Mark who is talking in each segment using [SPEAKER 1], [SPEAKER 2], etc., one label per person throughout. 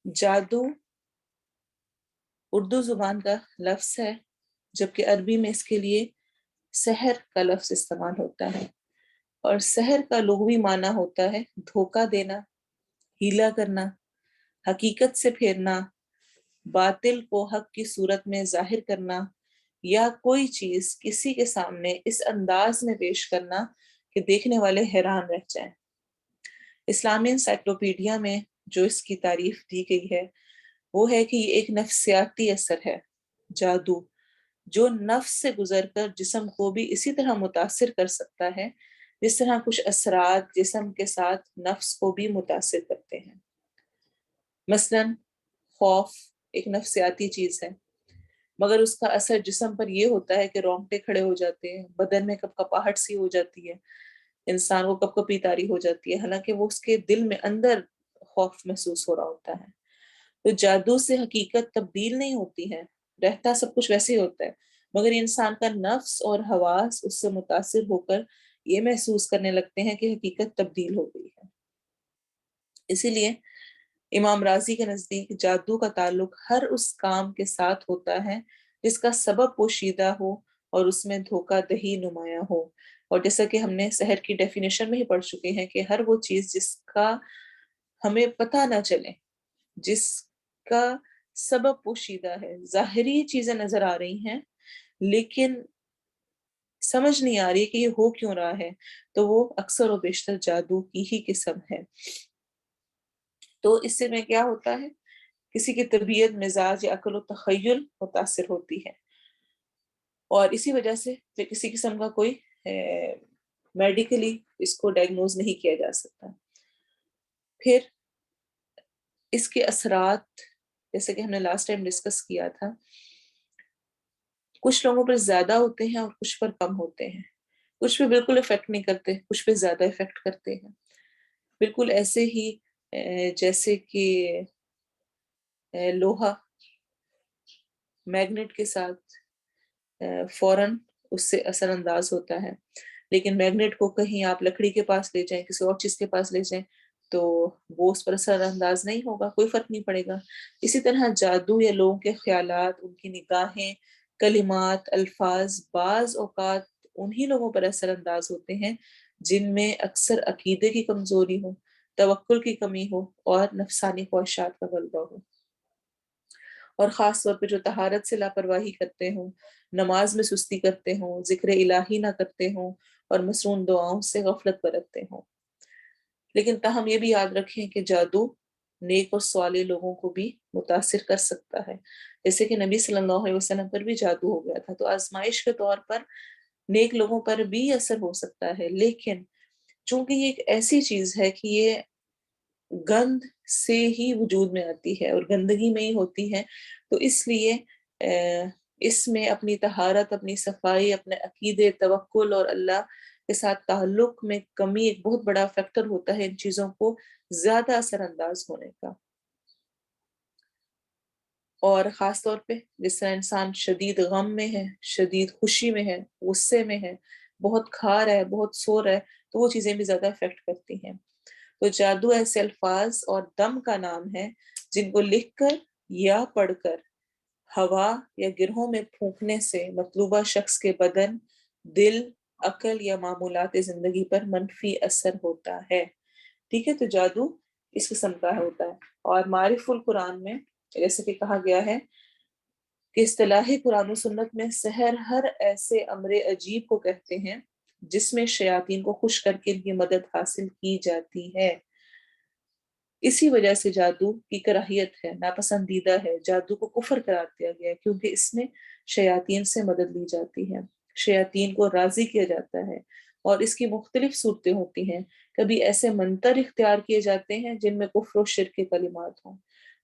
[SPEAKER 1] جادو اردو زبان کا لفظ ہے، جبکہ عربی میں اس کے لیے سحر کا لفظ استعمال ہوتا ہے، اور سحر کا لغوی معنی ہوتا ہے دھوکہ دینا، ہیلا کرنا، حقیقت سے پھیرنا، باطل کو حق کی صورت میں ظاہر کرنا، یا کوئی چیز کسی کے سامنے اس انداز میں پیش کرنا کہ دیکھنے والے حیران رہ جائیں۔ اسلامی انسائکلوپیڈیا میں جو اس کی تعریف دی گئی ہے وہ ہے کہ یہ ایک نفسیاتی اثر ہے، جادو جو نفس سے گزر کر جسم کو بھی اسی طرح متاثر کر سکتا ہے جس طرح کچھ اثرات جسم کے ساتھ نفس کو بھی متاثر کرتے ہیں۔ مثلا خوف ایک نفسیاتی چیز ہے، مگر اس کا اثر جسم پر یہ ہوتا ہے کہ رونگٹے کھڑے ہو جاتے ہیں، بدن میں کپکپاہٹ سی ہو جاتی ہے، انسان کو کپکپی طاری ہو جاتی ہے، حالانکہ وہ اس کے دل میں اندر خوف محسوس ہو رہا ہوتا ہے۔ تو جادو سے حقیقت تبدیل نہیں ہوتی ہے، رہتا سب کچھ ویسے ہی ہوتا ہے، مگر انسان کا نفس اور حواس اس سے متاثر ہو کر یہ محسوس کرنے لگتے ہیں کہ حقیقت تبدیل ہو گئی ہے۔ اسی لیے امام راضی کے نزدیک جادو کا تعلق ہر اس کام کے ساتھ ہوتا ہے جس کا سبب پوشیدہ ہو اور اس میں دھوکہ دہی نمایاں ہو، اور جیسا کہ ہم نے سحر کی ڈیفینیشن میں ہی پڑھ چکے ہیں کہ ہر وہ چیز جس کا ہمیں پتہ نہ چلے، جس کا سبب پوشیدہ ہے، ظاہری چیزیں نظر آ رہی ہیں لیکن سمجھ نہیں آ رہی کہ یہ ہو کیوں رہا ہے، تو وہ اکثر و بیشتر جادو کی ہی قسم ہے۔ تو اس سے میں کیا ہوتا ہے، کسی کی طبیعت، مزاج یا عقل و تخیل متاثر ہوتی ہے، اور اسی وجہ سے پھر کسی قسم کا کوئی میڈیکلی اس کو ڈائگنوز نہیں کیا جا سکتا۔ پھر اس کے اثرات جیسے کہ ہم نے لاسٹ ٹائم ڈسکس کیا تھا، کچھ لوگوں پر زیادہ ہوتے ہیں اور کچھ پر کم ہوتے ہیں، کچھ پہ بالکل افیکٹ نہیں کرتے، کچھ پہ زیادہ افیکٹ کرتے ہیں۔ بالکل ایسے ہی جیسے کہ لوہا میگنیٹ کے ساتھ فوراً اس سے اثر انداز ہوتا ہے، لیکن میگنیٹ کو کہیں آپ لکڑی کے پاس لے جائیں، کسی اور چیز کے پاس لے جائیں تو وہ اس پر اثر انداز نہیں ہوگا، کوئی فرق نہیں پڑے گا۔ اسی طرح جادو یا لوگوں کے خیالات، ان کی نگاہیں، کلمات، الفاظ بعض اوقات انہی لوگوں پر اثر انداز ہوتے ہیں جن میں اکثر عقیدے کی کمزوری ہو، توکل کی کمی ہو اور نفسانی خواہشات کا غلبہ ہو، اور خاص طور پہ جو طہارت سے لاپرواہی کرتے ہوں، نماز میں سستی کرتے ہوں، ذکر الہی نہ کرتے ہوں اور مسنون دعاؤں سے غفلت برتتے ہوں۔ لیکن تاہم یہ بھی یاد رکھیں کہ جادو نیک اور صالح لوگوں کو بھی متاثر کر سکتا ہے، جیسے کہ نبی صلی اللہ علیہ وسلم پر بھی جادو ہو گیا تھا، تو آزمائش کے طور پر نیک لوگوں پر بھی اثر ہو سکتا ہے، لیکن چونکہ یہ ایک ایسی چیز ہے کہ یہ گند سے ہی وجود میں آتی ہے اور گندگی میں ہی ہوتی ہے، تو اس لیے اس میں اپنی طہارت، اپنی صفائی، اپنے عقیدے، توکل اور اللہ کے ساتھ تعلق میں کمی ایک بہت بڑا فیکٹر ہوتا ہے ان چیزوں کو زیادہ اثر انداز ہونے کا۔ اور خاص طور پہ جس طرح انسان شدید غم میں ہے، شدید خوشی میں ہے، غصے میں ہے، بہت کھا رہا ہے، بہت سو رہا ہے، تو وہ چیزیں بھی زیادہ افیکٹ کرتی ہیں۔ تو جادو ایسے الفاظ اور دم کا نام ہے جن کو لکھ کر یا پڑھ کر ہوا یا گرہوں میں پھونکنے سے مطلوبہ شخص کے بدن، دل، عقل یا معمولات زندگی پر منفی اثر ہوتا ہے۔ ٹھیک ہے، تو جادو اس قسم کا ہوتا ہے۔ اور معرف القرآن میں جیسے کہ کہا گیا ہے کہ اصطلاح قرآن و سنت میں سحر ہر ایسے امر عجیب کو کہتے ہیں جس میں شیاطین کو خوش کر کے ان کی مدد حاصل کی جاتی ہے۔ اسی وجہ سے جادو کی کراہیت ہے، ناپسندیدہ ہے، جادو کو کفر قرار دیا گیا ہے، کیونکہ اس میں شیاطین سے مدد لی جاتی ہے، شیاطین کو راضی کیا جاتا ہے، اور اس کی مختلف صورتیں ہوتی ہیں۔ کبھی ایسے منتر اختیار کیے جاتے ہیں جن میں کفر و شرک کے کلمات ہوں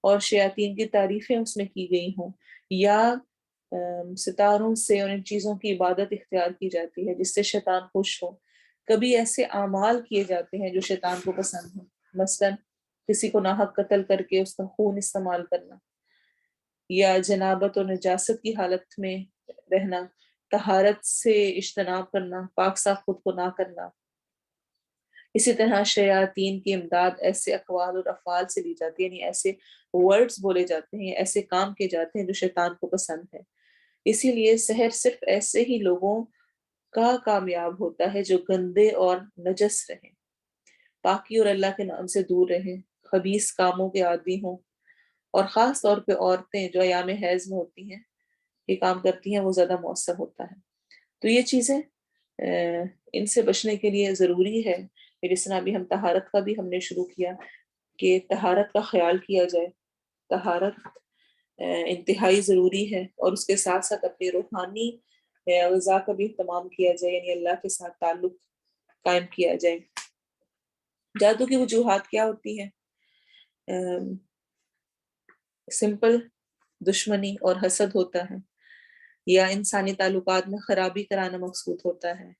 [SPEAKER 1] اور شیاطین کی تعریفیں اس میں کی گئی ہوں، یا ستاروں سے اور ان چیزوں کی عبادت اختیار کی جاتی ہے جس سے شیطان خوش ہو۔ کبھی ایسے اعمال کیے جاتے ہیں جو شیطان کو پسند ہوں، مثلا کسی کو ناحق قتل کر کے اس کا خون استعمال کرنا، یا جنابت اور نجاست کی حالت میں رہنا، طہارت سے اجتناب کرنا، پاک صاف خود کو نہ کرنا، اسی طرح شیاطین کی امداد ایسے اقوال اور افعال سے لی جاتی ہے، یعنی ایسے ورڈز بولے جاتے ہیں، ایسے کام کیے جاتے ہیں جو شیطان کو پسند ہے۔ اسی لیے سحر صرف ایسے ہی لوگوں کا کامیاب ہوتا ہے جو گندے اور نجس رہیں، پاکی اور اللہ کے نام سے دور رہیں، خبیث کاموں کے عادی ہوں، اور خاص طور پہ عورتیں جو ایام حیض میں ہوتی ہیں، یہ کام کرتی ہیں، وہ زیادہ مؤثر ہوتا ہے۔ تو یہ چیزیں ان سے بچنے کے لیے ضروری ہے کہ جس طرح ابھی ہم طہارت کا بھی ہم نے شروع کیا کہ طہارت کا خیال کیا جائے۔ طہارت انتہائی ضروری ہے، اور اس کے ساتھ ساتھ اپنی روحانی غذا کا بھی اہتمام کیا جائے، یعنی اللہ کے ساتھ تعلق قائم کیا جائے۔ جادو کی وجوہات کیا ہوتی ہیں؟ سمپل دشمنی اور حسد ہوتا ہے، یا انسانی تعلقات میں خرابی کرانا مقصود ہوتا ہے،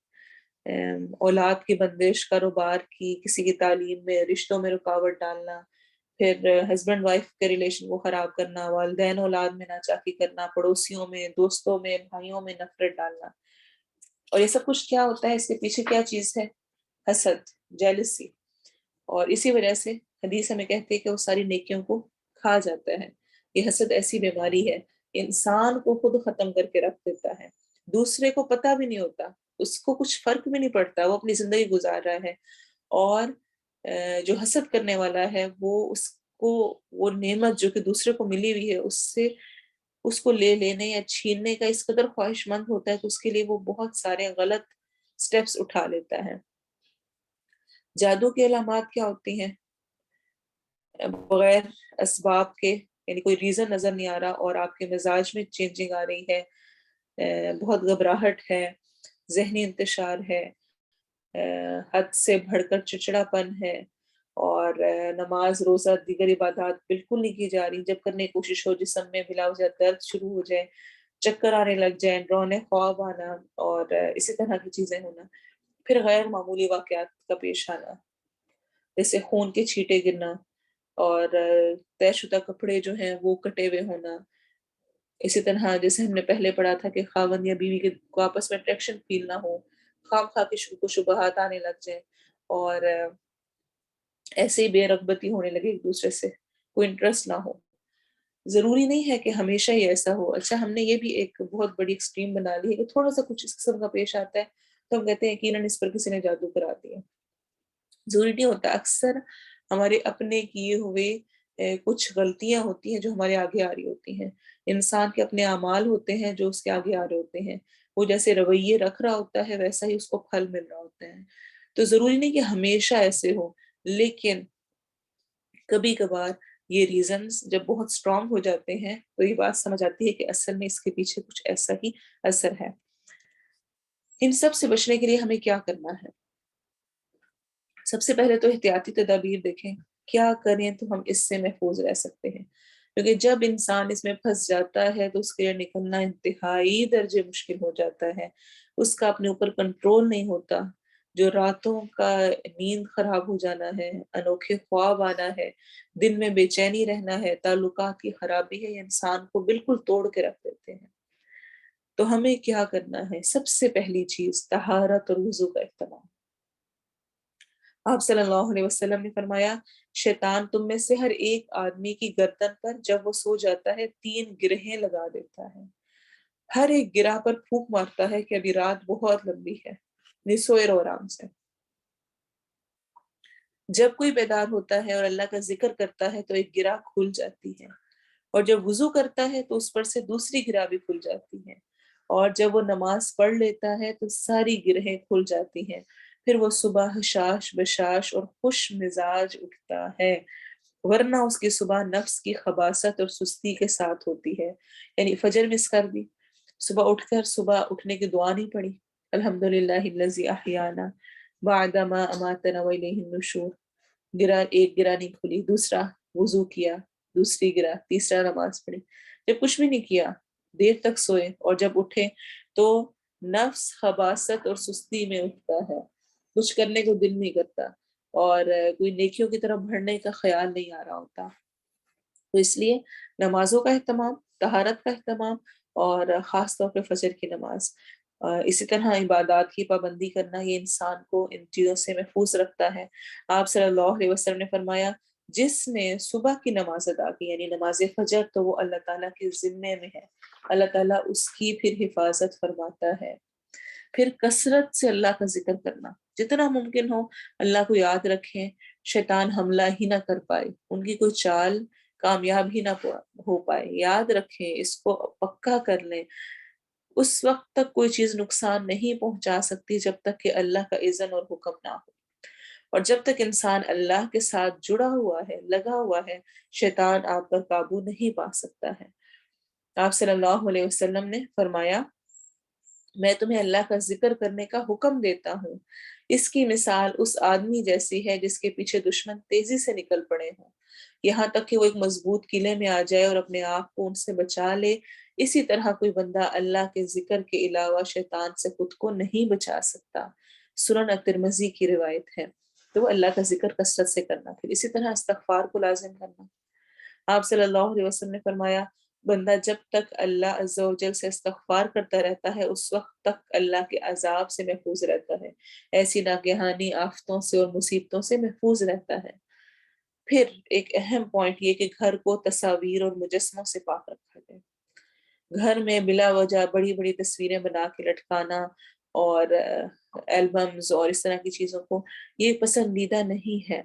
[SPEAKER 1] اولاد کی بندش، کاروبار کی، کسی کی تعلیم میں، رشتوں میں رکاوٹ ڈالنا، پھر ہسبینڈ وائف کے ریلیشن کو خراب کرنا، والدین اولاد میں ناچاکی کرنا، پڑوسیوں میں، دوستوں میں، بھائیوں میں نفرت ڈالنا۔ اور یہ سب کچھ کیا ہوتا ہے؟ اس کے پیچھے کیا چیز ہے؟ حسد، جیلسی۔ اور اسی وجہ سے حدیث ہمیں کہتے ہیں کہ وہ ساری نیکیوں کو کھا جاتا ہے۔ یہ حسد ایسی بیماری ہے، انسان کو خود ختم کر کے رکھ دیتا ہے، دوسرے کو پتہ بھی نہیں ہوتا، اس کو کچھ فرق بھی نہیں پڑتا، وہ اپنی زندگی گزار رہا ہے، اور جو حسد کرنے والا ہے وہ اس کو وہ نعمت جو کہ دوسرے کو ملی ہوئی ہے اس سے اس کو لے لینے یا چھیننے کا اس قدر خواہش مند ہوتا ہے کہ اس کے لیے وہ بہت سارے غلط سٹیپس اٹھا لیتا ہے۔ جادو کی علامات کیا ہوتی ہیں؟ بغیر اسباب کے، یعنی کوئی ریزن نظر نہیں آ رہا اور آپ کے مزاج میں چینجنگ آ رہی ہے، بہت گھبراہٹ ہے، ذہنی انتشار ہے، حد سے بڑھ کر چڑچڑا پن ہے، اور نماز روزہ دیگر عبادات بالکل نہیں کی جا رہی، جب کرنے کی کوشش ہو جسم میں بلا وجہ درد شروع ہو جائے، چکر آنے لگ جائیں، ڈرانے خواب آنا، اور اسی طرح کی چیزیں ہونا۔ پھر غیر معمولی واقعات کا پیش آنا، جیسے خون کے چھینٹے گرنا، اور طے شدہ کپڑے جو ہیں وہ کٹے ہوئے ہونا۔ اسی طرح جیسے ہم نے پہلے پڑھا تھا کہ خاوند یا بیوی کے کو آپس میں اٹریکشن فیل نہ ہو، خام خواہ کے شبہ شبہات آنے لگ جائیں، اور ایسے ہی بے رغبتی ہونے لگے ایک دوسرے سے، کوئی انٹرسٹ نہ ہو۔ ضروری نہیں ہے کہ ہمیشہ ہی ایسا ہو۔ اچھا، ہم نے یہ بھی ایک بہت بڑی ایکسٹریم بنا لی ہے کہ تھوڑا سا کچھ اس قسم کا پیش آتا ہے تو ہم کہتے ہیں یقیناً اس پر کسی نے جادو کرا دیا۔ ضروری نہیں ہوتا، اکثر ہمارے اپنے کیے ہوئے کچھ غلطیاں ہوتی ہیں جو ہمارے آگے آ رہی ہوتی ہیں۔ انسان کے اپنے اعمال ہوتے ہیں جو اس کے آگے آ رہے ہوتے ہیں، وہ جیسے رویے رکھ رہا ہوتا ہے ویسا ہی اس کو پھل مل رہا ہوتا ہے۔ تو ضروری نہیں کہ ہمیشہ ایسے ہو، لیکن کبھی کبھار یہ ریزنز جب بہت اسٹرانگ ہو جاتے ہیں تو یہ بات سمجھ آتی ہے کہ اصل میں اس کے پیچھے کچھ ایسا ہی اثر ہے۔ ان سب سے بچنے کے لیے ہمیں کیا کرنا ہے؟ سب سے پہلے تو احتیاطی تدابیر دیکھیں، کیا کریں تو ہم اس سے محفوظ رہ سکتے ہیں، کیونکہ جب انسان اس میں پھنس جاتا ہے تو اس کے لیے نکلنا انتہائی درجے مشکل ہو جاتا ہے، اس کا اپنے اوپر کنٹرول نہیں ہوتا، جو راتوں کا نیند خراب ہو جانا ہے، انوکھے خواب آنا ہے، دن میں بے چینی رہنا ہے، تعلقات کی خرابی ہے، یہ انسان کو بالکل توڑ کے رکھ دیتے ہیں۔ تو ہمیں کیا کرنا ہے؟ سب سے پہلی چیز طہارت اور وضو کا اہتمام۔ آپ صلی اللہ علیہ وسلم نے فرمایا، شیطان تم میں سے ہر ایک آدمی کی گردن پر جب وہ سو جاتا ہے 3 گرہیں لگا دیتا ہے، ہر ایک گرہ پر پھونک مارتا ہے کہ ابھی رات بہت لمبی ہے، نہیں سوئے رہو آرام سے۔ جب کوئی بیدار ہوتا ہے اور اللہ کا ذکر کرتا ہے تو ایک گرہ کھل جاتی ہے، اور جب وضو کرتا ہے تو اس پر سے دوسری گرہ بھی کھل جاتی ہے، اور جب وہ نماز پڑھ لیتا ہے تو ساری گرہیں کھل جاتی ہیں، پھر وہ صبح حشاش بشاش اور خوش مزاج اٹھتا ہے، ورنہ اس کی صبح نفس کی خباثت اور سستی کے ساتھ ہوتی ہے۔ یعنی فجر مس کر دی، صبح اٹھ کر صبح اٹھنے کی دعا نہیں پڑھی، الحمدللہ الذی احیانا بعد ما اماتنا والیہ النشور، گرا ایک گرا نہیں کھلی، دوسرا وضو کیا، دوسری گرا، تیسرا نماز پڑھی، جب کچھ بھی نہیں کیا دیر تک سوئے، اور جب اٹھے تو نفس خباثت اور سستی میں اٹھتا ہے، کچھ کرنے کو دل نہیں کرتا، اور کوئی نیکیوں کی طرف بڑھنے کا خیال نہیں آ رہا ہوتا۔ تو اس لیے نمازوں کا اہتمام، طہارت کا اہتمام، اور خاص طور پہ فجر کی نماز۔ اسی طرح عبادات کی پابندی کرنا، یہ انسان کو ان چیزوں سے محفوظ رکھتا ہے۔ آپ صلی اللہ علیہ وسلم نے فرمایا جس نے صبح کی نماز ادا کی یعنی نماز فجر، تو وہ اللہ تعالیٰ کے ذمے میں ہے، اللہ تعالیٰ اس کی پھر حفاظت فرماتا ہے۔ پھر کثرت سے اللہ کا ذکر کرنا، جتنا ممکن ہو اللہ کو یاد رکھیں، شیطان حملہ ہی نہ کر پائے، ان کی کوئی چال کامیاب ہی نہ ہو پائے، یاد رکھیں، اس کو پکا کر لیں۔ اس وقت تک کوئی چیز نقصان نہیں پہنچا سکتی جب تک کہ اللہ کا اذن اور حکم نہ ہو، اور جب تک انسان اللہ کے ساتھ جڑا ہوا ہے، لگا ہوا ہے، شیطان آپ پر قابو نہیں پا سکتا ہے۔ آپ صلی اللہ علیہ وسلم نے فرمایا میں تمہیں اللہ کا ذکر کرنے کا حکم دیتا ہوں، اس کی مثال اس آدمی جیسی ہے جس کے پیچھے دشمن تیزی سے نکل پڑے ہوں، یہاں تک کہ وہ ایک مضبوط قلعے میں آ جائے اور اپنے آپ کو ان سے بچا لے۔ اسی طرح کوئی بندہ اللہ کے ذکر کے علاوہ شیطان سے خود کو نہیں بچا سکتا۔ سنن الترمذی کی روایت ہے۔ تو وہ اللہ کا ذکر کثرت سے کرنا، پھر اسی طرح استغفار کو لازم کرنا۔ آپ صلی اللہ علیہ وسلم نے فرمایا بندہ جب تک اللہ عز و جل سے استغفار کرتا رہتا ہے اس وقت تک اللہ کے عذاب سے محفوظ رہتا ہے، ایسی ناگہانی آفتوں سے اور مصیبتوں سے محفوظ رہتا ہے۔ پھر ایک اہم پوائنٹ یہ کہ گھر کو تصاویر اور مجسموں سے پاک رکھا جائے۔ گھر میں بلا وجہ بڑی بڑی تصویریں بنا کے لٹکانا اور البمز اور اس طرح کی چیزوں کو یہ پسندیدہ نہیں ہے۔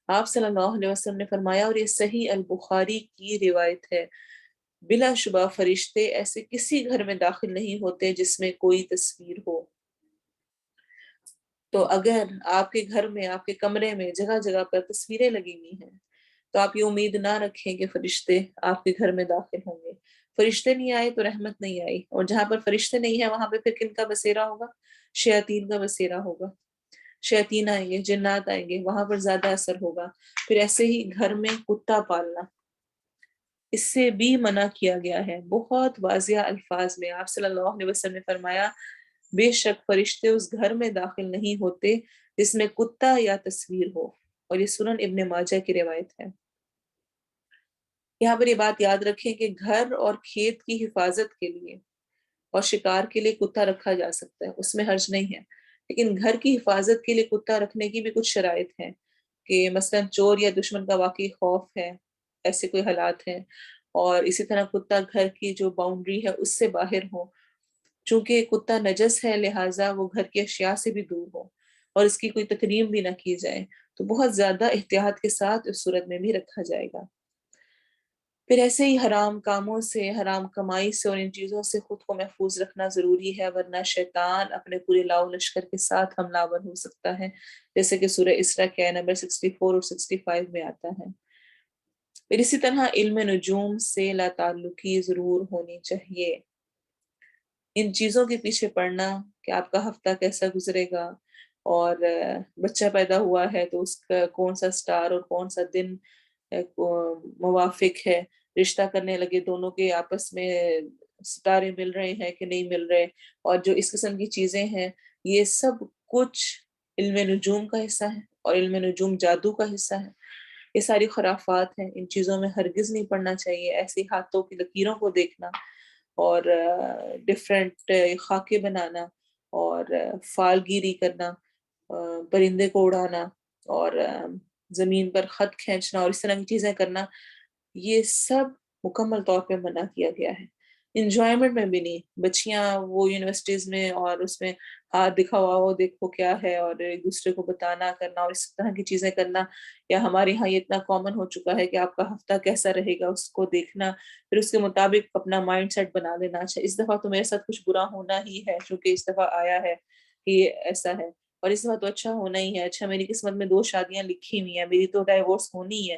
[SPEAKER 1] آپ صلی اللہ علیہ وسلم نے فرمایا، اور یہ صحیح البخاری کی روایت ہے، بلا شبہ فرشتے ایسے کسی گھر میں داخل نہیں ہوتے جس میں کوئی تصویر ہو۔ تو اگر آپ کے گھر میں، آپ کے کمرے میں جگہ جگہ پر تصویریں لگی ہوئی ہیں تو آپ یہ امید نہ رکھیں کہ فرشتے آپ کے گھر میں داخل ہوں گے۔ فرشتے نہیں آئے تو رحمت نہیں آئی، اور جہاں پر فرشتے نہیں ہیں وہاں پہ پھر کن کا بسیرا ہوگا؟ شیاطین کا بسیرا ہوگا، شیاطین آئیں گے، جنات آئیں گے، وہاں پر زیادہ اثر ہوگا۔ پھر ایسے ہی گھر میں کتا پالنا، اس سے بھی منع کیا گیا ہے بہت واضح الفاظ میں۔ آپ صلی اللہ علیہ وسلم نے فرمایا بے شک فرشتے اس گھر میں داخل نہیں ہوتے جس میں کتا یا تصویر ہو، اور یہ سنن ابن ماجہ کی روایت ہے۔ یہاں پر یہ بات یاد رکھیں کہ گھر اور کھیت کی حفاظت کے لیے اور شکار کے لیے کتا رکھا جا سکتا ہے، اس میں حرج نہیں ہے، لیکن گھر کی حفاظت کے لیے کتا رکھنے کی بھی کچھ شرائط ہیں کہ مثلا چور یا دشمن کا واقعی خوف ہے، ایسے کوئی حالات ہیں، اور اسی طرح کتا گھر کی جو باؤنڈری ہے اس سے باہر ہو، چونکہ کتا نجس ہے لہٰذا وہ گھر کی اشیاء سے بھی دور ہو اور اس کی کوئی تکریم بھی نہ کی جائے، تو بہت زیادہ احتیاط کے ساتھ اس صورت میں بھی رکھا جائے گا۔ پھر ایسے ہی حرام کاموں سے، حرام کمائی سے اور ان چیزوں سے خود کو محفوظ رکھنا ضروری ہے، ورنہ شیطان اپنے پورے لاؤ لشکر کے ساتھ حملہ آور ہو سکتا ہے، جیسے کہ سورہ اسراء کے نمبر 64 اور 65 میں آتا ہے۔ پھر اسی طرح علم نجوم سے لا تعلقی ضرور ہونی چاہیے۔ ان چیزوں کے پیچھے پڑنا کہ آپ کا ہفتہ کیسا گزرے گا، اور بچہ پیدا ہوا ہے تو اس کا کون سا سٹار اور کون سا دن موافق ہے، رشتہ کرنے لگے دونوں کے آپس میں ستارے مل رہے ہیں کہ نہیں مل رہے، اور جو اس قسم کی چیزیں ہیں یہ سب کچھ علم نجوم کا حصہ ہے، اور علم نجوم جادو کا حصہ ہے۔ یہ ساری خرافات ہیں، ان چیزوں میں ہرگز نہیں پڑنا چاہیے۔ ایسی ہاتھوں کی لکیروں کو دیکھنا اور ڈفرینٹ خاکے بنانا اور فال گیری کرنا، پرندے کو اڑانا اور زمین پر خط کھینچنا اور اس طرح کی چیزیں کرنا، یہ سب مکمل طور پہ منع کیا گیا ہے۔ انجوائمنٹ میں بھی نہیں، بچیاں وہ یونیورسٹیز میں اور اس میں ہاتھ دکھاوا ہو دیکھو کیا ہے، اور ایک دوسرے کو بتانا کرنا اور اس طرح کی چیزیں کرنا، یا ہمارے ہاں یہ اتنا کامن ہو چکا ہے کہ آپ کا ہفتہ کیسا رہے گا اس کو دیکھنا، پھر اس کے مطابق اپنا مائنڈ سیٹ بنا لینا، اچھا اس دفعہ تو میرے ساتھ کچھ برا ہونا ہی ہے چونکہ اس دفعہ آیا ہے کہ یہ ایسا ہے، اور اس دفعہ تو اچھا ہونا ہی ہے، اچھا میری قسمت میں 2 شادیاں لکھی ہوئی ہیں، میری تو ڈائیورس ہونی ہے۔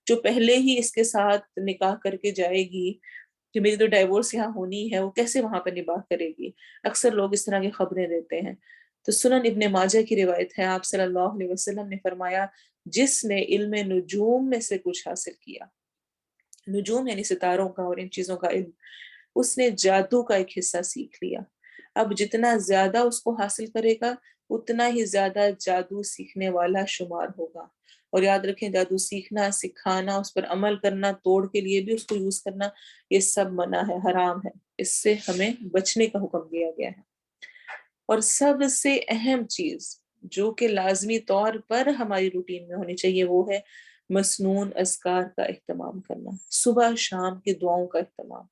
[SPEAKER 1] جو پہلے ہی اس کے ساتھ نکاح کر کے جائے گی کہ میری تو ڈائیورس یہاں ہونی ہے، وہ کیسے وہاں پہ نباہ کرے گی؟ اکثر لوگ اس طرح کی خبریں دیتے ہیں۔ تو سنن ابن ماجہ کی روایت ہے، آپ صلی اللہ علیہ وسلم نے فرمایا جس نے علم نجوم میں سے کچھ حاصل کیا، نجوم یعنی ستاروں کا اور ان چیزوں کا علم، اس نے جادو کا ایک حصہ سیکھ لیا۔ اب جتنا زیادہ اس کو حاصل کرے گا اتنا ہی زیادہ جادو سیکھنے والا شمار ہوگا، اور یاد رکھیں جادو سیکھنا، سکھانا، اس پر عمل کرنا، توڑ کے لیے بھی اس کو یوز کرنا، یہ سب منع ہے، حرام ہے، اس سے ہمیں بچنے کا حکم دیا گیا ہے۔ اور سب سے اہم چیز جو کہ لازمی طور پر ہماری روٹین میں ہونی چاہیے وہ ہے مسنون اذکار کا اہتمام کرنا، صبح شام کی دعاؤں کا اہتمام۔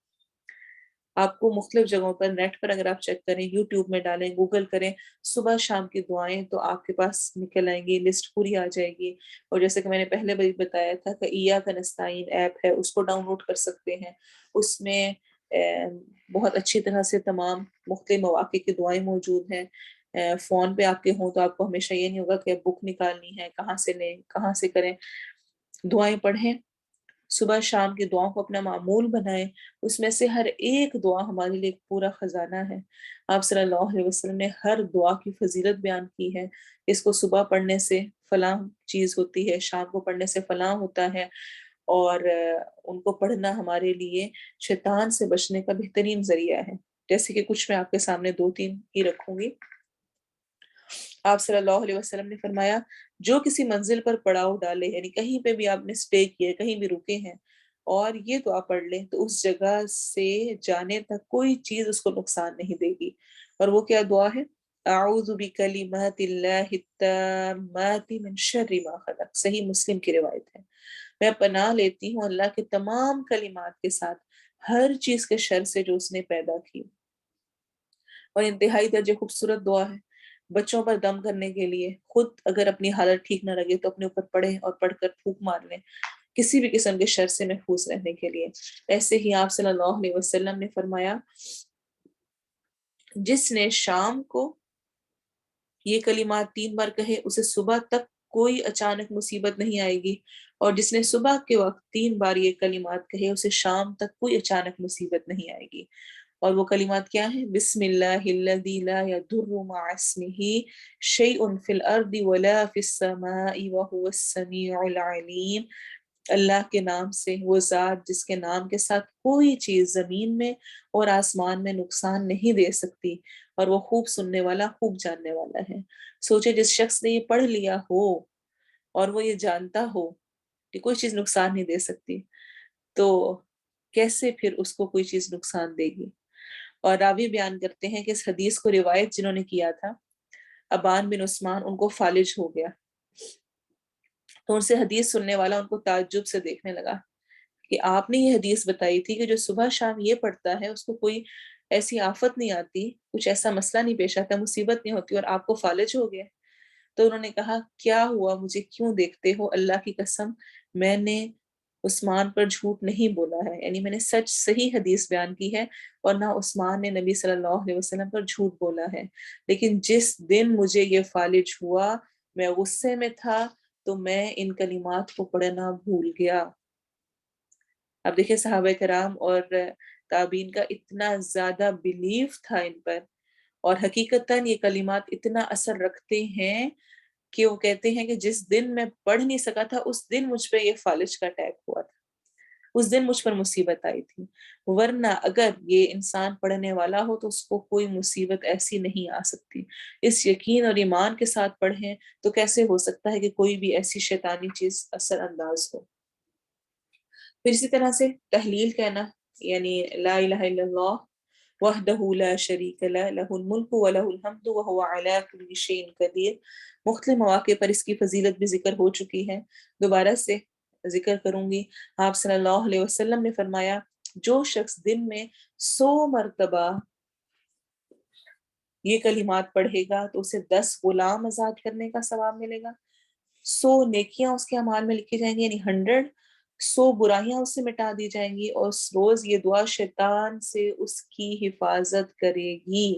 [SPEAKER 1] آپ کو مختلف جگہوں پر نیٹ پر اگر آپ چیک کریں، یوٹیوب میں ڈالیں، گوگل کریں صبح شام کی دعائیں، تو آپ کے پاس نکل آئیں گی، لسٹ پوری آ جائے گی۔ اور جیسے کہ میں نے پہلے بھی بتایا تھا کہ ایاک نستعین ایپ ہے، اس کو ڈاؤن لوڈ کر سکتے ہیں۔ اس میں بہت اچھی طرح سے تمام مختلف مواقع کی دعائیں موجود ہیں۔ فون پہ آپ کے ہوں تو آپ کو ہمیشہ یہ نہیں ہوگا کہ بک نکالنی ہے، کہاں سے لیں، کہاں سے کریں۔ دعائیں پڑھیں، صبح شام کی دعاؤں کو اپنا معمول بنائیں، اس میں سے ہر ایک دعا ہمارے لیے ایک پورا خزانہ ہے۔ آپ صلی اللہ علیہ وسلم نے ہر دعا کی فضیلت بیان کی ہے، اس کو صبح پڑھنے سے فلاں چیز ہوتی ہے، شام کو پڑھنے سے فلاں ہوتا ہے، اور ان کو پڑھنا ہمارے لیے شیطان سے بچنے کا بہترین ذریعہ ہے۔ جیسے کہ کچھ میں آپ کے سامنے 2-3 ہی رکھوں گی۔ آپ صلی اللہ علیہ وسلم نے فرمایا جو کسی منزل پر پڑاؤ ڈالے، یعنی کہیں پہ بھی آپ نے اسٹے کیے، کہیں بھی رکے ہیں، اور یہ دعا پڑھ لیں تو اس جگہ سے جانے تک کوئی چیز اس کو نقصان نہیں دے گی۔ اور وہ کیا دعا ہے؟ اعوذ بکلمات اللہ التامات من شر ما خلق، صحیح مسلم کی روایت ہے۔ میں پناہ لیتی ہوں اللہ کے تمام کلمات کے ساتھ ہر چیز کے شر سے جو اس نے پیدا کی۔ اور انتہائی درجے خوبصورت دعا ہے بچوں پر دم کرنے کے لیے۔ خود اگر اپنی حالت ٹھیک نہ لگے تو اپنے اوپر پڑھیں اور پڑھ کر پھونک مار لیں، کسی بھی قسم کے شر سے محفوظ رہنے کے لیے۔ ایسے ہی آپ صلی اللہ علیہ وسلم نے فرمایا جس نے شام کو یہ کلمات 3 بار کہے اسے صبح تک کوئی اچانک مصیبت نہیں آئے گی، اور جس نے صبح کے وقت 3 بار یہ کلمات کہے اسے شام تک کوئی اچانک مصیبت نہیں آئے گی۔ اور وہ کلمات کیا ہیں؟ بسم اللہ الذی لا یضر مع اسمہ شیء فی الارض ولا فی السماء وهو السمیع العلیم۔ اللہ کے نام سے، وہ ذات جس کے نام کے ساتھ کوئی چیز زمین میں اور آسمان میں نقصان نہیں دے سکتی، اور وہ خوب سننے والا، خوب جاننے والا ہے۔ سوچے جس شخص نے یہ پڑھ لیا ہو اور وہ یہ جانتا ہو کہ کوئی چیز نقصان نہیں دے سکتی، تو کیسے پھر اس کو کوئی چیز نقصان دے گی؟ اور راوی بیان کرتے ہیں کہ اس حدیث کو روایت جنہوں نے کیا تھا ابان بن عثمان، ان کو فالج ہو گیا، تو ان سے حدیث سننے والا ان کو تعجب سے دیکھنے لگا کہ آپ نے یہ حدیث بتائی تھی کہ جو صبح شام یہ پڑھتا ہے اس کو کوئی ایسی آفت نہیں آتی، کچھ ایسا مسئلہ نہیں پیش آتا، مصیبت نہیں ہوتی، اور آپ کو فالج ہو گیا۔ تو انہوں نے کہا کیا ہوا، مجھے کیوں دیکھتے ہو؟ اللہ کی قسم میں نے عثمان پر جھوٹ نہیں بولا ہے، یعنی میں نے سچ صحیح حدیث بیان کی ہے، اور نہ عثمان نے نبی صلی اللہ علیہ وسلم پر جھوٹ بولا ہے۔ لیکن جس دن مجھے یہ فالج ہوا میں غصے میں تھا، تو میں ان کلمات کو پڑھنا بھول گیا۔ اب دیکھیں صحابہ کرام اور تابعین کا اتنا زیادہ بلیف تھا ان پر، اور حقیقتاً یہ کلمات اتنا اثر رکھتے ہیں کہ وہ کہتے ہیں کہ جس دن میں پڑھ نہیں سکا تھا اس دن مجھ پہ یہ فالج کا اٹیک ہوا تھا، اس دن مجھ پر مصیبت آئی تھی، ورنہ اگر یہ انسان پڑھنے والا ہو تو اس کو کوئی مصیبت ایسی نہیں آ سکتی۔ اس یقین اور ایمان کے ساتھ پڑھیں تو کیسے ہو سکتا ہے کہ کوئی بھی ایسی شیطانی چیز اثر انداز ہو۔ پھر اسی طرح سے تحلیل کہنا، یعنی لا الہ الا اللہ وحدہ لا شریک لہ لہ الملک و لہ الحمد وہو علی کل شیء قدیر۔ مختلف مواقع پر اس کی فضیلت بھی ذکر ہو چکی ہے، دوبارہ سے ذکر کروں گی۔ آپ صلی اللہ علیہ وسلم نے فرمایا جو شخص دن میں 100 مرتبہ یہ کلمات پڑھے گا تو اسے 10 غلام آزاد کرنے کا ثواب ملے گا، 100 نیکیاں اس کے اعمال میں لکھی جائیں گی، یعنی 100 برائیاں اس سے مٹا دی جائیں گی، اور اس روز یہ دعا شیطان سے اس کی حفاظت کرے گی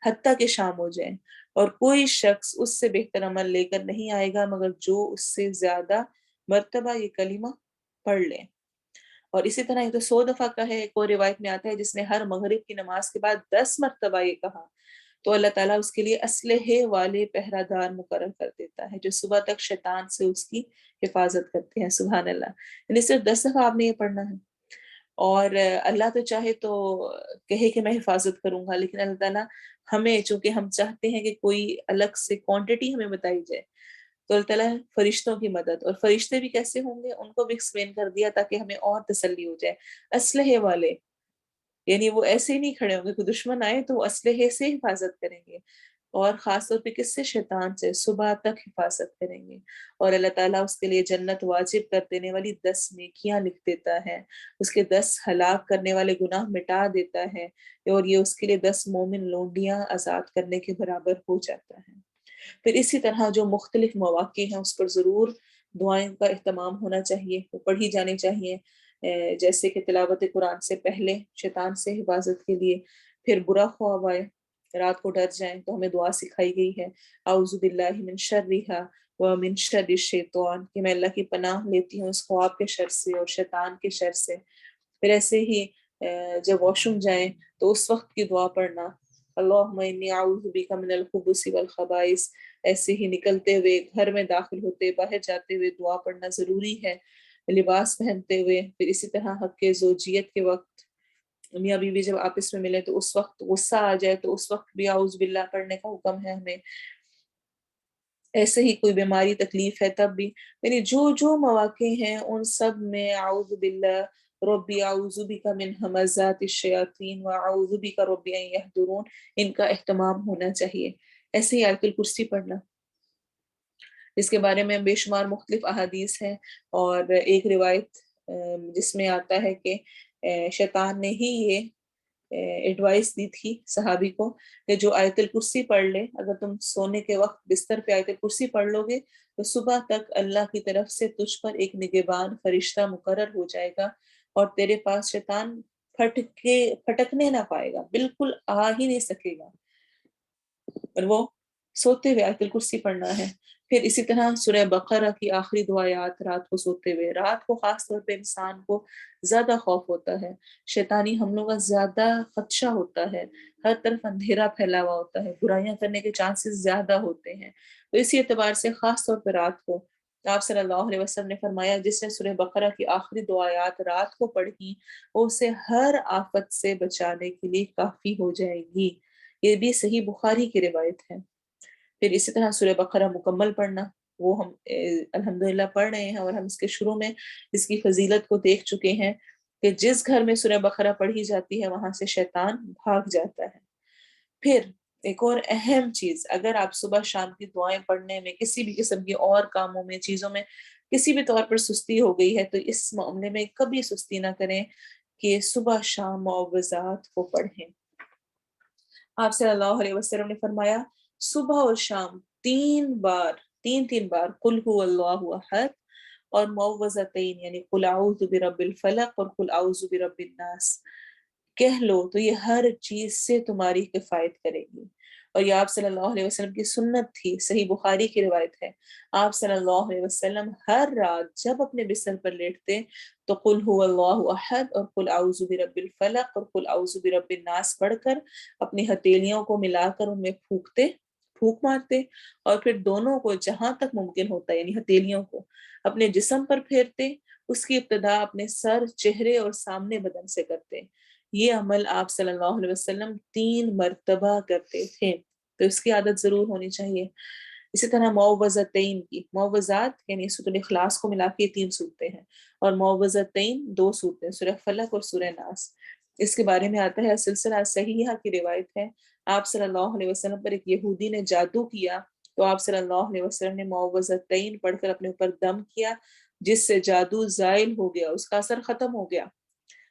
[SPEAKER 1] حتیٰ کہ شام ہو جائے، اور کوئی شخص اس سے بہتر عمل لے کر نہیں آئے گا مگر جو اس سے زیادہ مرتبہ یہ کلمہ پڑھ لے۔ اور اسی طرح یہ تو 100 دفعہ کا ہے، ایک اور روایت میں آتا ہے جس نے ہر مغرب کی نماز کے بعد 10 مرتبہ یہ کہا تو اللہ تعالیٰ اس کے لیے اسلحے والے پہرہ دار مقرر کر دیتا ہے جو صبح تک شیطان سے اس کی حفاظت کرتے ہیں۔ سبحان اللہ، یعنی صرف 10 دفعہ آپ نے یہ پڑھنا ہے، اور اللہ تو چاہے تو کہے کہ میں حفاظت کروں گا، لیکن اللہ تعالیٰ ہمیں، چونکہ ہم چاہتے ہیں کہ کوئی الگ سے کوانٹٹی ہمیں بتائی جائے، تو اللہ تعالیٰ فرشتوں کی مدد، اور فرشتے بھی کیسے ہوں گے ان کو بھی ایکسپلین کر دیا تاکہ ہمیں اور تسلی ہو جائے۔ اسلحے والے یعنی وہ ایسے ہی نہیں کھڑے ہوں گے، کوئی دشمن آئے تو وہ اسلحے سے حفاظت کریں گے، اور خاص طور پہ کس سے؟ شیطان سے صبح تک حفاظت کریں گے، اور اللہ تعالیٰ اس کے لیے جنت واجب کر دینے والی 10 نیکیاں لکھ دیتا ہے، اس کے 10 ہلاک کرنے والے گناہ مٹا دیتا ہے، اور یہ اس کے لیے 10 مومن لونڈیاں آزاد کرنے کے برابر ہو جاتا ہے۔ پھر اسی طرح جو مختلف مواقع ہیں اس پر ضرور دعائیں کا اہتمام ہونا چاہیے، وہ پڑھی جانی چاہیے، جیسے کہ تلاوت قرآن سے پہلے شیطان سے حفاظت کے لیے، پھر برا خواب آئے، رات کو ڈر جائیں تو ہمیں دعا سکھائی گئی ہے، اعوذ باللہ من شرہا ومن شر الشیطان، کہ میں اللہ کی پناہ لیتی ہوں اس خواب کے شر سے اور شیطان کے شر سے۔ پھر ایسے ہی جب واش روم جائیں تو اس وقت کی دعا پڑھنا، اللہم انی اعوذ بک من الخبث والخبائث، ایسے ہی نکلتے ہوئے، گھر میں داخل ہوتے، باہر جاتے ہوئے دعا پڑھنا ضروری ہے، لباس پہنتے ہوئے۔ پھر اسی طرح حق زوجیت کے وقت، میاں بیوی جب آپس میں ملے تو اس وقت غصہ آ جائے تو اس وقت بھی اعوذ باللہ پڑھنے کا حکم ہے ہمیں۔ ایسے ہی کوئی بیماری تکلیف ہے تب بھی، یعنی جو جو مواقع ہیں ان سب میں اعوذ باللہ ربی اعوذ بک من ہمزات الشیاطین واعوذ بک ربی ان یحضرون، ان کا اہتمام ہونا چاہیے۔ ایسے ہی آیت الکرسی پڑھنا، اس کے بارے میں بے شمار مختلف احادیث ہیں، اور ایک روایت جس میں آتا ہے کہ شیطان نے ہی یہ ایڈوائس دی تھی صحابی کو کہ جو آیت الکرسی پڑھ لے، اگر تم سونے کے وقت بستر پہ آیت الکرسی پڑھ لو گے تو صبح تک اللہ کی طرف سے تجھ پر ایک نگہبان فرشتہ مقرر ہو جائے گا، اور تیرے پاس شیطان پھٹکنے نہ پائے گا، بالکل آ ہی نہیں سکے گا، اور وہ سوتے ہوئے آیت الکرسی پڑھنا ہے۔ پھر اسی طرح سورہ بقرہ کی آخری دو آیات رات کو سوتے ہوئے، رات کو خاص طور پہ انسان کو زیادہ خوف ہوتا ہے، شیطانی حملوں کا زیادہ خدشہ ہوتا ہے، ہر طرف اندھیرا پھیلا ہوا ہوتا ہے، برائیاں کرنے کے چانسز زیادہ ہوتے ہیں، تو اسی اعتبار سے خاص طور پہ رات کو آپ صلی اللہ علیہ وسلم نے فرمایا جس نے سورہ بقرہ کی آخری دو آیات رات کو پڑھی وہ اسے ہر آفت سے بچانے کے لیے کافی ہو جائے گی۔ یہ بھی صحیح بخاری کی روایت ہے۔ پھر اسی طرح سورہ بقرہ مکمل پڑھنا، وہ ہم الحمدللہ پڑھ رہے ہیں، اور ہم اس کے شروع میں اس کی فضیلت کو دیکھ چکے ہیں کہ جس گھر میں سورہ بقرہ پڑھی جاتی ہے وہاں سے شیطان بھاگ جاتا ہے۔ پھر ایک اور اہم چیز، اگر آپ صبح شام کی دعائیں پڑھنے میں کسی بھی قسم کی اور کاموں میں چیزوں میں کسی بھی طور پر سستی ہو گئی ہے تو اس معاملے میں کبھی سستی نہ کریں کہ صبح شام معوذات کو پڑھیں۔ آپ صلی اللہ علیہ وسلم نے فرمایا صبح اور شام 3 بار قل هو اللہ احد اور معوذتین، یعنی قل اعوذ برب الفلق اور قل اعوذ برب الناس کہہ لو تو یہ ہر چیز سے تمہاری کفایت کرے گی۔ اور یہ آپ صلی اللہ علیہ وسلم کی سنت تھی، صحیح بخاری کی روایت ہے، آپ صلی اللہ علیہ وسلم ہر رات جب اپنے بستر پر لیٹتے تو قل هو اللہ احد اور قل اعوذ برب الفلق اور قل اعوذ برب الناس پڑھ کر اپنی ہتھیلیوں کو ملا کر ان میں پھونک مارتے، اور پھر دونوں کو جہاں تک ممکن ہوتا ہے، یعنی ہتھیلیوں کو اپنے جسم پر پھیرتے، اس کی ابتدا اپنے سر، چہرے اور سامنے بدن سے کرتے۔ یہ عمل آپ صلی اللہ علیہ وسلم 3 مرتبہ کرتے تھے، تو اس کی عادت ضرور ہونی چاہیے۔ اسی طرح معوذتین کی، معوذات یعنی سورۃ الاخلاص کو ملا کے 3 صورتیں ہیں، اور معوذتین 2 صورتیں، سورہ فلق اور سورہ ناس۔ اس کے بارے میں آتا ہے سلسلہ صحیحہ کی روایت ہے، آپ صلی اللہ علیہ وسلم پر ایک یہودی نے جادو کیا تو آپ صلی اللہ علیہ وسلم نے معوذتین پڑھ کر اپنے اوپر دم کیا، جس سے جادو زائل ہو گیا، اس کا اثر ختم ہو گیا۔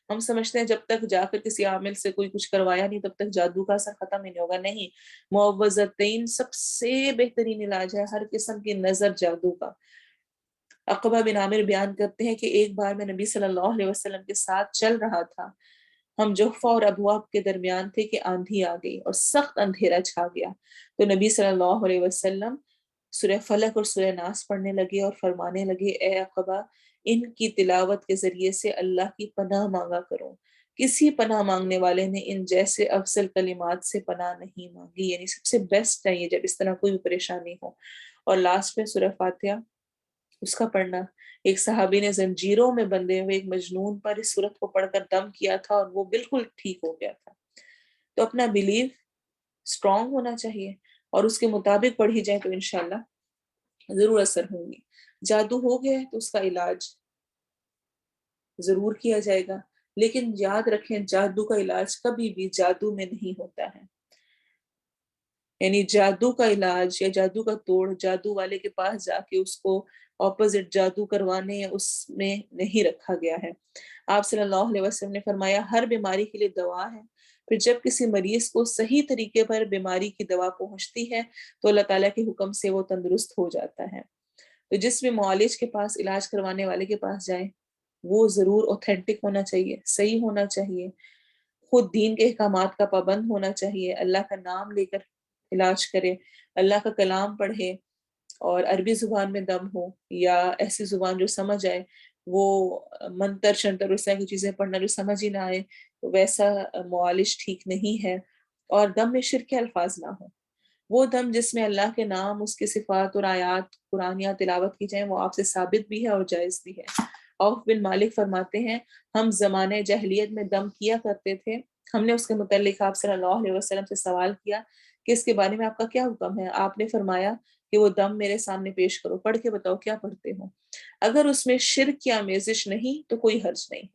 [SPEAKER 1] ہم سمجھتے ہیں جب تک جا کر کسی عامل سے کوئی کچھ کروایا نہیں تب تک جادو کا اثر ختم ہی نہیں ہوگا، نہیں، معوذتین سب سے بہترین علاج ہے ہر قسم کی نظر جادو کا۔ عقبہ بن عامر بیان کرتے ہیں کہ ایک بار میں نبی صلی اللہ علیہ وسلم کے ساتھ چل رہا تھا، ہم جحفہ اور ابواب کے درمیان تھے کہ آندھی آ گئی اور سخت اندھیرا چھا گیا، تو نبی صلی اللہ علیہ وسلم سورہ فلق اور سورہ ناس پڑھنے لگے اور فرمانے لگے اے عقبہ ان کی تلاوت کے ذریعے سے اللہ کی پناہ مانگا کرو، کسی پناہ مانگنے والے نے ان جیسے افضل کلمات سے پناہ نہیں مانگی، یعنی سب سے بیسٹ ہے یہ جب اس طرح کوئی پریشانی ہو۔ اور لاسٹ میں سورہ فاتحہ اس کا پڑھنا، ایک صحابی نے زنجیروں میں بندھے ہوئے ایک مجنون پر اس صورت کو پڑھ کر دم کیا تھا اور وہ بالکل ٹھیک ہو گیا تھا۔ تو اپنا بیلیف اسٹرانگ ہونا چاہیے اور اس کے مطابق پڑھی جائے تو انشاءاللہ ضرور اثر ہوں گی۔ جادو ہو گیا ہے تو اس کا علاج ضرور کیا جائے گا، لیکن یاد رکھیں جادو کا علاج کبھی بھی جادو میں نہیں ہوتا ہے. یعنی جادو کا علاج یا جادو کا توڑ جادو والے کے پاس جا کے اس کو اپوزٹ جادو کروانے اس میں نہیں رکھا گیا ہے. آپ صلی اللہ علیہ وسلم نے فرمایا ہر بیماری کے لیے دوا ہے. پھر جب کسی مریض کو صحیح طریقے پر بیماری کی دوا پہنچتی ہے تو اللہ تعالیٰ کے حکم سے وہ تندرست ہو جاتا ہے. تو جس میں معالج کے پاس علاج کروانے والے کے پاس جائیں وہ ضرور اوتھینٹک ہونا چاہیے، صحیح ہونا چاہیے، خود دین کے احکامات کا پابند ہونا چاہیے، اللہ کا نام لے کر علاج کرے، اللہ کا کلام پڑھے اور عربی زبان میں دم ہو یا ایسی زبان جو سمجھ آئے. وہ منتر شنتر اس طرح کی چیزیں پڑھنا جو سمجھ ہی نہ آئے ویسا معالج ٹھیک نہیں ہے. اور دم میں شرک کے الفاظ نہ ہو. وہ دم جس میں اللہ کے نام، اس کی صفات اور آیات قرآنیہ تلاوت کی جائیں وہ آپ سے ثابت بھی ہے اور جائز بھی ہے. عوف بن مالک فرماتے ہیں ہم زمانے جاہلیت میں دم کیا کرتے تھے. ہم نے اس کے متعلق آپ صلی اللہ علیہ وسلم سے سوال کیا کہ اس کے بارے میں آپ کا کیا حکم ہے. آپ نے فرمایا کہ وہ دم میرے سامنے پیش کرو، پڑھ کے بتاؤ کیا پڑھتے ہو. اگر اس میں شرک یا آمیزش نہیں تو کوئی حرج نہیں.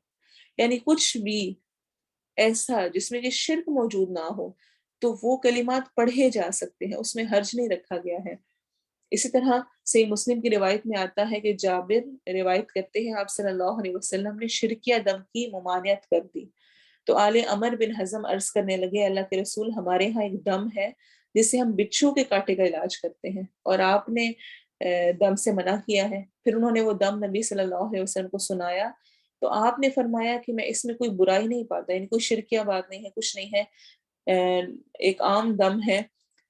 [SPEAKER 1] یعنی کچھ بھی ایسا جس میں کہ شرک موجود نہ ہو تو وہ کلمات پڑھے جا سکتے ہیں، اس میں حرج نہیں رکھا گیا ہے. اسی طرح صحیح مسلم کی روایت میں آتا ہے کہ جابر روایت کرتے ہیں آپ صلی اللہ علیہ وسلم نے شرکیہ دم کی ممانعت کر دی. تو آل عمر بن حزم عرض کرنے لگے اللہ کے رسول ہمارے ہاں ایک دم ہے جسے ہم بچھو کے کانٹے کا علاج کرتے ہیں اور آپ نے دم سے منع کیا ہے. پھر انہوں نے وہ دم نبی صلی اللہ علیہ وسلم کو سنایا تو آپ نے فرمایا کہ میں اس میں کوئی برائی نہیں پاتا، یعنی کوئی شرکیہ بات نہیں ہے، کچھ نہیں ہے، ایک عام دم ہے.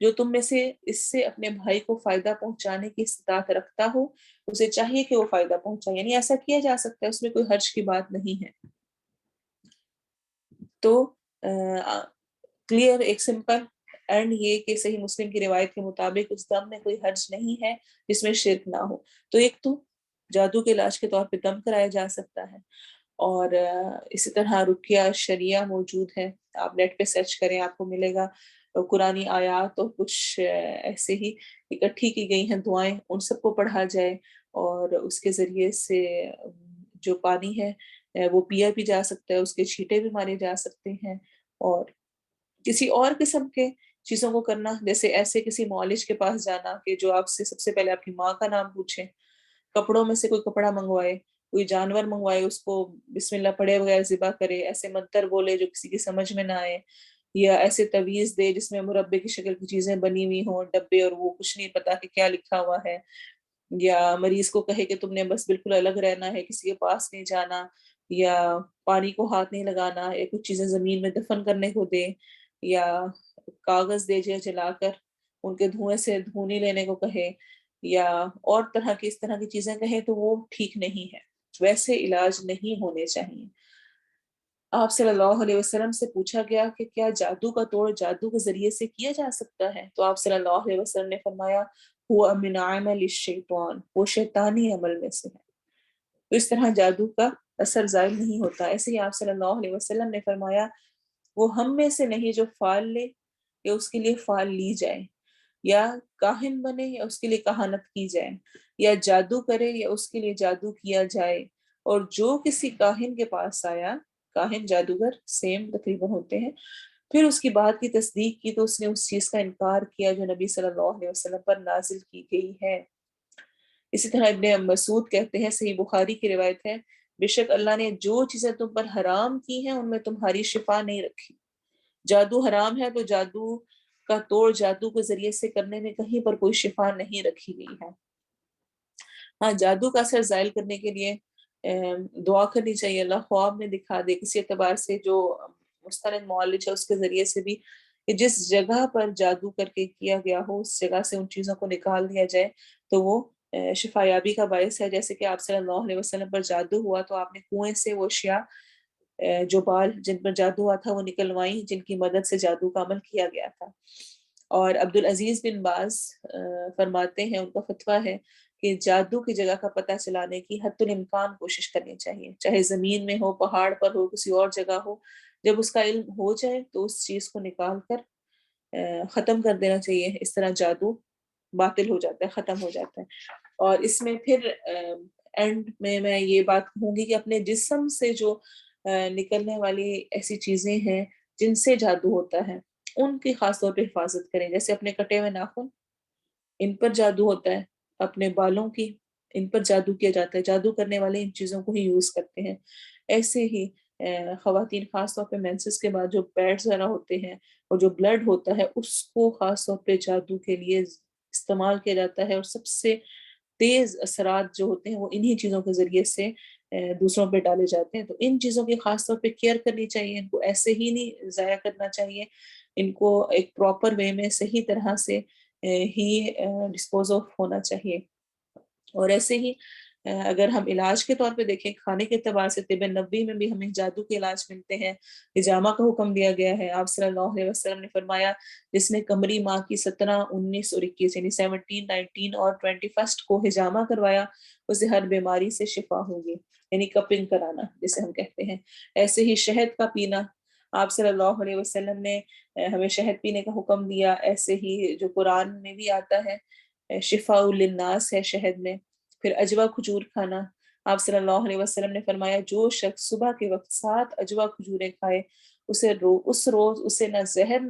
[SPEAKER 1] جو تم میں سے اس سے اپنے بھائی کو فائدہ پہنچانے کی استطاعت رکھتا ہو اسے چاہیے کہ وہ فائدہ پہنچائے. یعنی ایسا کیا جا سکتا ہے، اس میں کوئی حرج کی بات نہیں ہے. تو کلیئر ایک سمپل اینڈ یہ کہ صحیح مسلم کی روایت کے مطابق اس دم میں کوئی حرج نہیں ہے جس میں شرک نہ ہو. تو ایک تو جادو کے علاج کے طور پہ دم کرایا جا سکتا ہے، اور اسی طرح رقیہ شریعہ موجود ہے. آپ نیٹ پہ سرچ کریں آپ کو ملے گا. قرآنی آیات اور کچھ ایسے ہی اکٹھی کی گئی ہیں دعائیں، ان سب کو پڑھا جائے اور اس کے ذریعے سے جو پانی ہے وہ پیا بھی جا سکتا ہے، اس کے چھینٹے بھی مارے جا سکتے ہیں. اور کسی اور قسم کے چیزوں کو کرنا جیسے ایسے کسی معالج کے پاس جانا کہ جو آپ سے سب سے پہلے آپ کی ماں کا نام پوچھیں، کپڑوں میں سے کوئی کپڑا منگوائے، کوئی جانور منگوائے، اس کو بسم اللہ پڑھے بغیر ذبح کرے، ایسے منتر بولے جو کسی کی سمجھ میں نہ آئے، یا ایسے تعویذ دے جس میں مربے کی شکل کی چیزیں بنی ہوئی ہوں ڈبے اور وہ کچھ نہیں پتا کہ کیا لکھا ہوا ہے، یا مریض کو کہے کہ تم نے بس بالکل الگ رہنا ہے، کسی کے پاس نہیں جانا، یا پانی کو ہاتھ نہیں لگانا، یا کچھ چیزیں زمین میں دفن کرنے کو دے، یا کاغذ دے جلا کر ان کے دھوئیں سے دھونی لینے کو کہے، یا اور طرح کی اس طرح کی چیزیں کہیں تو وہ ٹھیک نہیں ہے. ویسے علاج نہیں ہونے چاہیے. آپ صلی اللہ علیہ وسلم سے پوچھا گیا کہ کیا جادو کا توڑ جادو کے ذریعے سے کیا جا سکتا ہے؟ تو آپ صلی اللہ علیہ وسلم نے فرمایا ہوا من عمل الشیطان، وہ شیطانی عمل میں سے ہے. تو اس طرح جادو کا اثر زائل نہیں ہوتا. ایسے ہی آپ صلی اللہ علیہ وسلم نے فرمایا وہ ہم میں سے نہیں جو فال لے یا اس کے لیے فال لی جائے، یا کاہن بنے یا اس کے لیے کہانت کی جائے، یا جادو کرے یا اس کے لیے جادو کیا جائے. اور جو کسی کاہن کے پاس آیا، کاہن جادوگر سیم تقریباً ہوتے ہیں، پھر اس کی بات کی تصدیق کی تو اس نے اس چیز کا انکار کیا جو نبی صلی اللہ علیہ وسلم پر نازل کی گئی ہے. اسی طرح ابن مسعود کہتے ہیں، صحیح بخاری کی روایت ہے، بے شک اللہ نے جو چیزیں تم پر حرام کی ہیں ان میں تمہاری شفا نہیں رکھی. جادو حرام ہے تو جادو کا توڑ جادو کے ذریعے سے کرنے میں کہیں پر کوئی شفا نہیں رکھی گئی ہے. ہاں جادو کا اثر زائل کرنے کے لیے دعا کرنی چاہیے، اللہ خواب میں دکھا دے کسی اعتبار سے، جو مستند معالج ہے اس کے ذریعے سے بھی، کہ جس جگہ پر جادو کر کے کیا گیا ہو اس جگہ سے ان چیزوں کو نکال دیا جائے تو وہ شفا یابی کا باعث ہے. جیسے کہ آپ صلی اللہ علیہ وسلم پر جادو ہوا تو آپ نے کنویں سے وہ اشیاء جو بال جن پر جادو ہوا تھا وہ نکلوائیں جن کی مدد سے جادو کا عمل کیا گیا تھا. اور عبدالعزیز بن باز فرماتے ہیں، ان کا فتویٰ ہے کہ جادو کی جگہ کا پتہ چلانے کی حتی الامکان کوشش کرنی چاہیے، چاہے زمین میں ہو، پہاڑ پر ہو، کسی اور جگہ ہو. جب اس کا علم ہو جائے تو اس چیز کو نکال کر ختم کر دینا چاہیے. اس طرح جادو باطل ہو جاتا ہے، ختم ہو جاتا ہے. اور اس میں پھر اینڈ میں یہ بات کہوں گی کہ اپنے جسم سے جو نکلنے والی ایسی چیزیں ہیں جن سے جادو ہوتا ہے، ان کی خاص طور پہ حفاظت کریں. جیسے اپنے کٹے ہوئے ناخن، ان پر جادو ہوتا ہے. اپنے بالوں کی، ان پر جادو کیا جاتا ہے. جادو کرنے والے ان چیزوں کو ہی یوز کرتے ہیں. ایسے ہی خواتین خاص طور پہ مینسس کے بعد جو پیڈز وغیرہ ہوتے ہیں اور جو بلڈ ہوتا ہے، اس کو خاص طور پہ جادو کے لیے استعمال کیا جاتا ہے. اور سب سے تیز اثرات جو ہوتے ہیں وہ انہی چیزوں کے ذریعے سے دوسروں پہ ڈالے جاتے ہیں. تو ان چیزوں کی خاص طور پہ کیئر کرنی چاہیے. ان کو ایسے ہی نہیں ضائع کرنا چاہیے. ان کو ایک پراپر وے میں صحیح طرح سے ہی ڈسپوز آف ہونا چاہیے. اور ایسے ہی اگر ہم علاج کے طور پہ دیکھیں، کھانے کے اعتبار سے طب نبوی میں بھی ہمیں جادو کے علاج ملتے ہیں. حجامہ کا حکم دیا گیا ہے. آپ صلی اللہ علیہ وسلم نے فرمایا جس نے قمری ماہ کی 17، 19 اور 21 یعنی 17، 19 اور 21 کو حجامہ کروایا، اسے ہر بیماری سے شفا ہوگی. یعنی کپنگ کرانا جسے ہم کہتے ہیں. ایسے ہی شہد کا پینا، آپ صلی اللہ علیہ وسلم نے ہمیں شہد پینے کا حکم دیا. ایسے ہی جو قرآن میں بھی آتا ہے شفاء للناس ہے شہد میں. پھر اجوا کھجور کھانا، آپ صلی اللہ علیہ وسلم نے فرمایا جو شخص صبح کے وقت 7 اجوا کھجوریں کھائے، اس روز اسے نہ زہر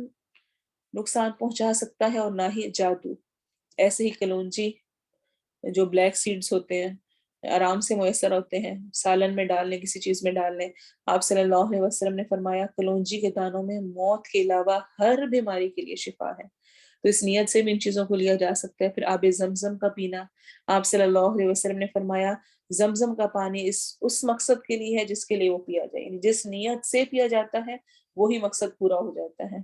[SPEAKER 1] نقصان پہنچا سکتا ہے اور نہ ہی جادو. ایسے ہی کلونجی جو بلیک سیڈز ہوتے ہیں آرام سے میسر ہوتے ہیں، سالن میں ڈال لیں، کسی چیز میں ڈال لیں. آپ صلی اللہ علیہ وسلم نے فرمایا کلونجی کے دانوں میں موت کے علاوہ ہر بیماری کے لیے شفا ہے. تو اس نیت سے بھی ان چیزوں کو لیا جا سکتا ہے. پھر آب زمزم کا پینا، آپ صلی اللہ علیہ وسلم نے فرمایا زمزم کا پانی اس مقصد کے لیے ہے جس کے لیے وہ پیا جائے. یعنی جس نیت سے پیا جاتا ہے وہی مقصد پورا ہو جاتا ہے.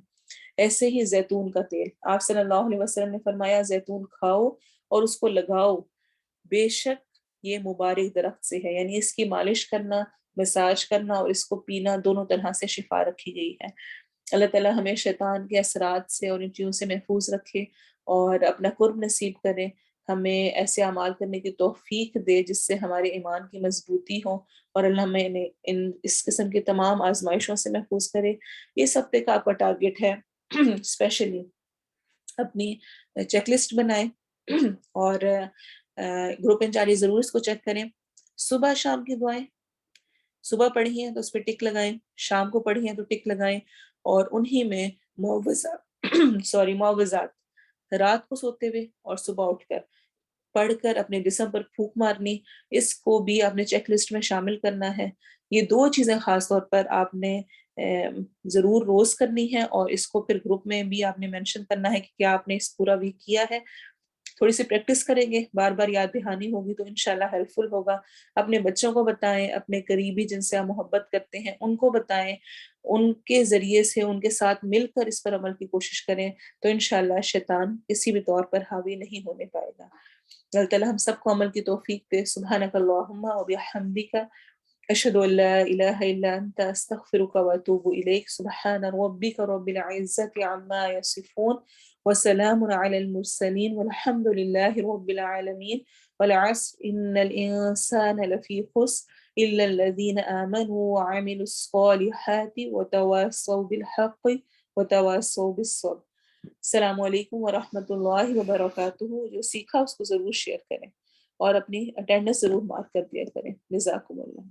[SPEAKER 1] ایسے ہی زیتون کا تیل، آپ صلی اللہ علیہ وسلم نے فرمایا زیتون کھاؤ اور اس کو لگاؤ، بے شک یہ مبارک درخت سے ہے. یعنی اس کی مالش کرنا، مساج کرنا اور اس کو پینا دونوں طرح سے شفا رکھی گئی ہے. اللہ تعالیٰ ہمیں شیطان کے اثرات سے اور ان چیزوں سے محفوظ رکھے اور اپنا قرب نصیب کرے. ہمیں ایسے اعمال کرنے کی توفیق دے جس سے ہمارے ایمان کی مضبوطی ہو، اور اللہ ہمیں اس قسم کی تمام آزمائشوں سے محفوظ کرے. اس ہفتے کا آپ کا ٹارگٹ ہے اسپیشلی اپنی چیک لسٹ بنائیں اور گروپ انچارج ضرور اس کو چیک کریں. صبح شام کی دعائیں، صبح پڑھی ہیں تو اس پہ ٹک لگائیں، شام کو پڑھی ہیں تو ٹک لگائیں. اور انہی میں معوضات رات کو سوتے ہوئے اور صبح اٹھ کر پڑھ کر اپنے جسم پر پھونک مارنی، اس کو بھی آپ نے چیک لسٹ میں شامل کرنا ہے. یہ 2 چیزیں خاص طور پر آپ نے ضرور روز کرنی ہے، اور اس کو پھر گروپ میں بھی آپ نے مینشن کرنا ہے کہ کیا آپ نے اس پورا ویک کیا ہے. تھوڑی سی پریکٹس کریں گے، بار بار یاد دہانی ہوگی تو انشاءاللہ ہیلپ فل ہوگا. اپنے بچوں کو بتائیں، اپنے قریبی جن سے آپ محبت کرتے ہیں ان کو بتائیں، ان کے ذریعے سے ان کے ساتھ مل کر اس پر عمل کی کوشش کریں تو انشاءاللہ شیطان کسی بھی طور پر حاوی نہیں ہونے پائے گا. اللہ تعالیٰ ہم سب کو عمل کی توفیق دے. سبحانک اللہم و بحمدک، اشہد ان لا الہ الا انت، استغفرک و اتوب الیک. سبحان ربک رب العزت عما یصفون وسلام علی المرسلین والحمد للہ رب العالمین. والعصر ان الانسان لفی خسر الا الذین آمنوا وعملوا الصالحات وتواصوا بالحق وتواصوا بالصبر. السلام علیکم ورحمۃ اللہ وبرکاتہ. جو سیکھا اس کو ضرور شیئر کریں اور اپنی اٹینڈنس ضرور مارک کر دیا کریں. جزاکم اللہ.